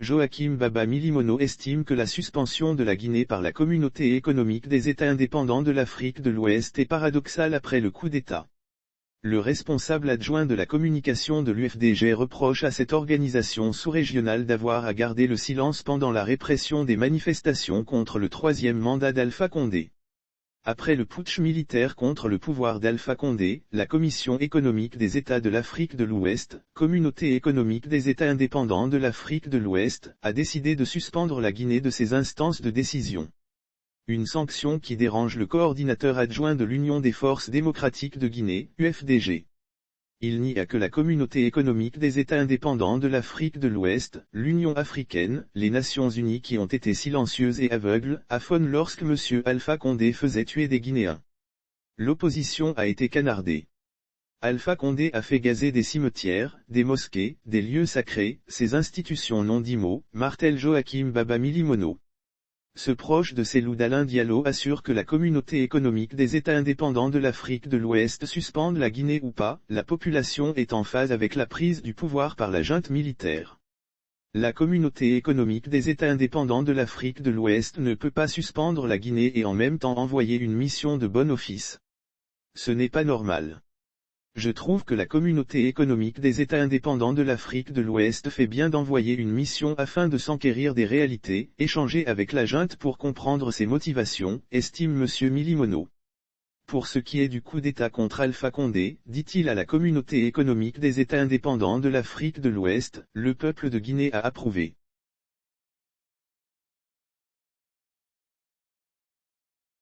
Joachim Baba Milimono estime que la suspension de la Guinée par la Communauté économique des États indépendants de l'Afrique de l'Ouest est paradoxale après le coup d'État. Le responsable adjoint de la communication de l'UFDG reproche à cette organisation sous-régionale d'avoir à garder le silence pendant la répression des manifestations contre le troisième mandat d'Alpha Condé. Après le putsch militaire contre le pouvoir d'Alpha Condé, la Commission économique des États de l'Afrique de l'Ouest, Communauté économique des États indépendants de l'Afrique de l'Ouest, a décidé de suspendre la Guinée de ses instances de décision. Une sanction qui dérange le coordinateur adjoint de l'Union des forces démocratiques de Guinée, UFDG. Il n'y a que la Communauté économique des États indépendants de l'Afrique de l'Ouest, l'Union africaine, les Nations unies qui ont été silencieuses et aveugles, à Fon lorsque M. Alpha Condé faisait tuer des Guinéens. L'opposition a été canardée. Alpha Condé a fait gazer des cimetières, des mosquées, des lieux sacrés, ces institutions n'ont dit mot, martèle Joachim Baba Milimono. Ce proche de Cellou Dalein Diallo assure que la Communauté économique des États indépendants de l'Afrique de l'Ouest suspende la Guinée ou pas, la population est en phase avec la prise du pouvoir par la junte militaire. La Communauté économique des États indépendants de l'Afrique de l'Ouest ne peut pas suspendre la Guinée et en même temps envoyer une mission de bon office. Ce n'est pas normal. Je trouve que la Communauté économique des États indépendants de l'Afrique de l'Ouest fait bien d'envoyer une mission afin de s'enquérir des réalités, échanger avec la junte pour comprendre ses motivations, estime M. Milimono. Pour ce qui est du coup d'État contre Alpha Condé, dit-il à la Communauté économique des États indépendants de l'Afrique de l'Ouest, le peuple de Guinée a approuvé.